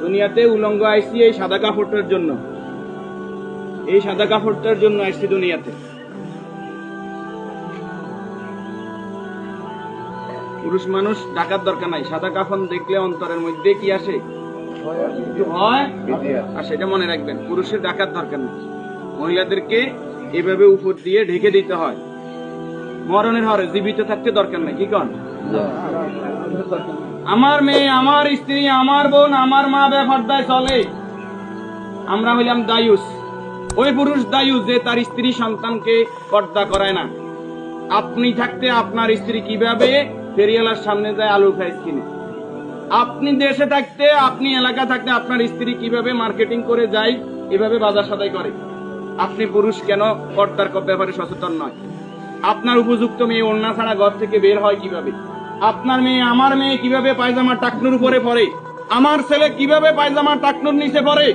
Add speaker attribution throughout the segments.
Speaker 1: দুনিয়াতে উলঙ্গ আইসি এই সাদা কাপড়টার জন্য, এই সাদা কাপড়টার জন্য আইসি দুনিয়াতে। পুরুষ মানুষ ঢাকার দরকার নাই, সাদা কাফন দেখলে অন্তরের মধ্যে কি আসে, হয়, আর সেটা মনে রাখবেন, পুরুষের ঢাকার দরকার নেই। মহিলাদেরকে এভাবে উপর দিয়ে ঢেকে দিতে হয়। মরণের হরে জীবিত থাকতে দরকার নাই, কি কন? আমার মেয়ে, আমার স্ত্রী, আমার বোন, আমার মা বেপরদায় চলে, আমরা হইলাম দায়ুস। ওই পুরুষ দায়ুস যে তার স্ত্রী সন্তানকে পর্দা করায় না। আপনি থাকতে আপনার স্ত্রী কিভাবে ফেরিওয়ালার সামনে যায় আলু ফ্রাইস কিনে, আপনি দেশে থাকতে, আপনি এলাকা থাকতে আপনার স্ত্রী কিভাবে মার্কেটিং করে যায়, এভাবে বাজার সদাই করে, আপনি পুরুষ কেন পর্দার ব্যাপারে সচেতন নয়? আপনার উপযুক্ত মেয়ে ওড়না ছাড়া ঘর থেকে বের হয় কিভাবে? আপনার মেয়ে, আমার মেয়ে কিভাবে পায়জামা টাকনুর উপরে পরে? আমার ছেলে কিভাবে পায়জামা টাকনুর নিচে পরে?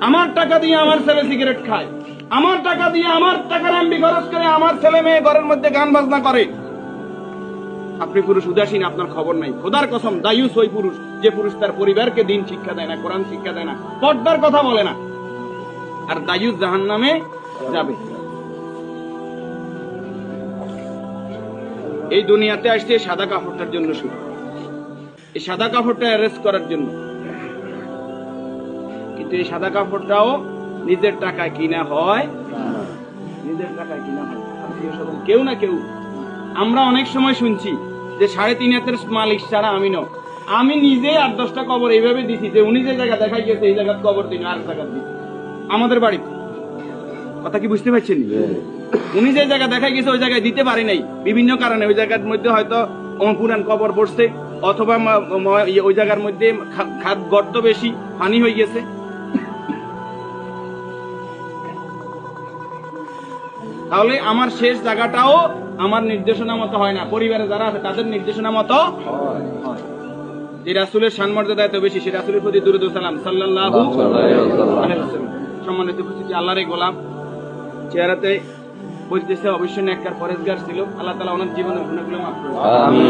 Speaker 1: আমার টাকা দিয়ে আমার ছেলে সিগারেট খায়, আমার টাকা দিয়ে, আমার টাকার এমবি খরচ করে আমার ছেলে মেয়ে ঘরের মধ্যে গান বাজনা করে। আপনি পুরুষ উদাসীন, আপনার খবর নাই। খোদার কসম, দায়ুস ওই পুরুষ যে পুরুষ তার পরিবারকে দিন শিক্ষা দেয় না, কোরআন শিক্ষা দেয় না, পর্দার কথা বলে না, আর দায়ুস জাহান্নামে যাবে। এই দুনিয়াতে আসছে সাদা কাপড়টার জন্য, শুধু এই সাদা কাপড়টা অ্যারেস্ট করার জন্য। কিন্তু এই সাদা কাপড়টাও নিজের টাকায় কিনা হয়, নিজের টাকায় কিনা হয়। কেউ না কেউ, আমরা অনেক সময় শুনছি যে 3.5 হাতের মালিক ছাড়া আমি ন, আমি নিজে 8-10টা কবর এইভাবে দিছি যে উনি যে জায়গা দেখাই গেছে এই জায়গায় কবর দিন, আর জায়গা দিন আমাদের বাড়িতে। কথা কি বুঝতে পারছেন? উনি যে জায়গা দেখাই গেছে ওই জায়গায় দিতে পারি নাই বিভিন্ন কারণে। ওই জায়গার মধ্যে হয়তো পুরান কবর পড়ছে, অথবা ওই জায়গার মধ্যে খাদ গর্ত বেশি, পানি হয়ে গেছে। তাহলে আমার শেষ জায়গাটাও আমার নির্দেশনা মতো হয় না, পরিবারে যারা আছে তাদের নির্দেশনা মতো হয়। যে রাসূলের শানমর্যাদা এত বেশি, সে রাসূলের প্রতি দুরূদ ও সালাম সাল্লাল্লাহু আলাইহি ওয়াসাল্লাম। সম্মানিত উপস্থিতি, আল্লাহর গোলাম চেহারাতে বলতেছে অবশ্যই নেককার পরেজগার ছিল। আল্লাহ তাআলা ওনার জীবনের গুনাহগুলো মাফ করুন,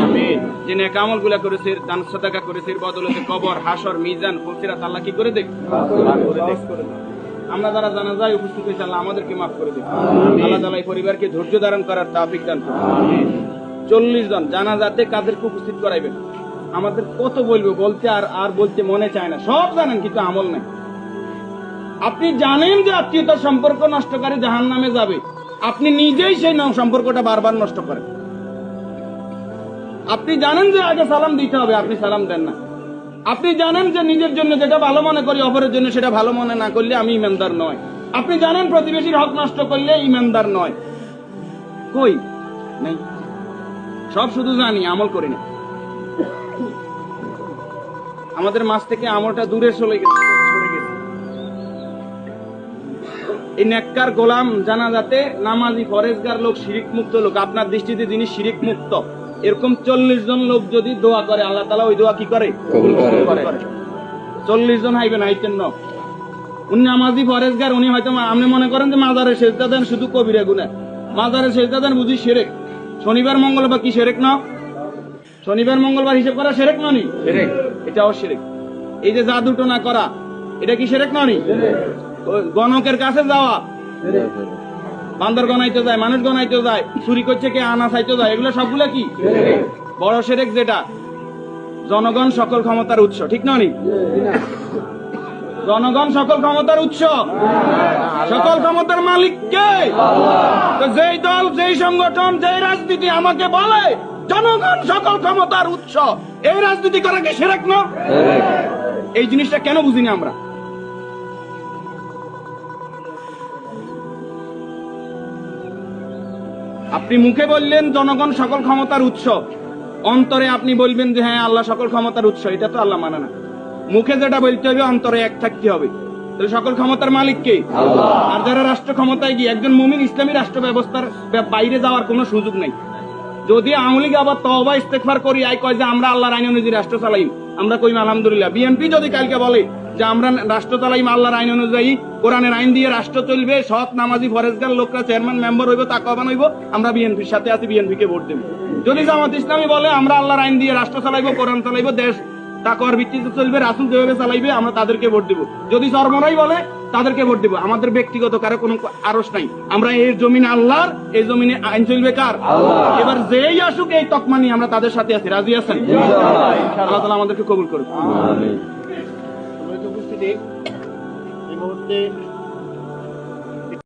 Speaker 1: আমিন। যে নেক আমলগুলো করেছে, দান সাদাকা করেছে, বদৌলতে কবর, হাসর, মিজান, ফজিলত আল্লাহ কি করে দেখ, আমরা যারা জানাজায় উপস্থিত হয়েছি আল্লাহ আমাদেরকে মাফ করে দিন। আল্লাহ তাআলা এই পরিবারকে ধৈর্য ধারণ করার তৌফিক দান করুন, আমিন। 40 জন জানাজাতে কাদেরকে উপস্থিত করাইবেন? আমাদের কত বলবো, বলতে আর বলতে মনে চায় না, সব জানেন কিন্তু আমল নাই। আপনি জানেন যে আত্মীয়তার সম্পর্ক নষ্টকারী জাহান্নামে যাবে, আপনি নিজেই সেই সম্পর্কটা বারবার নষ্ট করেন। আপনি জানেন যে আগে সালাম দিতে হবে, আপনি সালাম দেন না। আপনি জানেন যে নিজের জন্য যেটা ভালো মনে করি অপরের জন্য সেটা ভালো মনে না করলে আমি ইমানদার নয়। আপনি জানেন প্রতিবেশীর হক নষ্ট করলে ইমানদার নয়। কই নাই, সব শুধু জানি, আমল করি না। আমাদের মাঝ থেকে আমলটা দূরে সরে গেছে। এই নেককার গোলাম জানাজাতে নামাজি পরেজগার লোক, শিরিক মুক্ত লোক, আপনার দৃষ্টিতে যিনি শিরিক মুক্ত, এরকম 40 জন লোক যদি দোয়া করে আল্লাহ তাআলা ওই দোয়া কি করে? কবুল করে। 40 জন হাইবেন, আইতেন না উনি নামাজি পরেজগার, উনি হয়তো আপনি মনে করেন যে মাজারে সেজদা দেন শুধু কবিরা গুনাহ, মাজারে সেজদা দেন বুঝি শিরক। শনিবার মঙ্গলবার কি শিরক না? শনিবার মঙ্গলবার হিসাব করা শিরক ননি? শিরক, এটাও শিরক। এই যে জাদু টোনা করা, এটা কি শিরক ননি? গণকের কাছে যাওয়া, বান্দর গনাইতে যায়, মানুষ গনাইতে যায়, চুরি করছে কে, আনা চাইতে যায়, এগুলো সবগুলো কি বড় শিরক। যেটা জনগণ সকল ক্ষমতার উৎস, ঠিক ননি? জনগণ সকল ক্ষমতার উৎস, সকল ক্ষমতার মালিক কে? তো যেই দল, যেই সংগঠন, যেই রাজনীতি আমাকে বলে জনগণ সকল ক্ষমতার উৎস, এই রাজনীতি করা কি শিরক না? এই জিনিসটা কেন বুঝিনি আমরা? আপনি মুখে বললেন জনগণ সকল ক্ষমতার উৎস, অন্তরে আপনি বলবেন যে হ্যাঁ আল্লাহ সকল ক্ষমতার উৎস, এটা তো আল্লাহ মানে না। মুখে যেটা বলতে হবে অন্তরে এক থাকতে হবে। তাহলে সকল ক্ষমতার মালিক কে? আল্লাহ। আর যারা রাষ্ট্র ক্ষমতায় গিয়ে, একজন মুমিন ইসলামী রাষ্ট্র ব্যবস্থার বাইরে যাওয়ার কোনো সুযোগ নেই। যদি আওয়ামী লীগ আবার তওবা ইস্তেগফার করি আই কয় যে আমরা আল্লাহর আইন অনুযায়ী রাষ্ট্র চালাই, আমরা কইম আলহামদুলিল্লাহ। বিএনপি যদি কালকে বলে যে আমরা রাষ্ট্র চালাইম আল্লাহর আইন অনুযায়ী, কোরআনের আইন দিয়ে রাষ্ট্র চলবে, সৎ নামাজি ফরেজগার লোকরা চেয়ারম্যান মেম্বার হইব, তাকওয়াবান হইব, আমরা বিএনপির সাথে আছি, বিএনপি কে ভোট দেব। যদি জামাত ইসলামী বলে আমরা আল্লাহর আইন দিয়ে রাষ্ট্র চালাইবো, কোরআন চালাইবো, দেশ তাকওয়ার ভিত্তিতে চলবে, রাসূল যেভাবে চালাইবে আমরা তাদেরকে ভোট দিব। যদি চরমরাই বলে তাদেরকে ভোট দিব। আমাদের ব্যক্তিগত কারো কোনো আরস নাই। আমরা এই জমিনে আল্লাহর, এই জমিনে আইন চলবে কার? এবার যেই আসুক এই তকমা নিয়ে আমরা তাদের সাথে আছি। রাজি আছেন? আল্লাহ তাআলা আমাদেরকে কবুল করুন।
Speaker 2: উপস্থিতি এই মুহূর্তে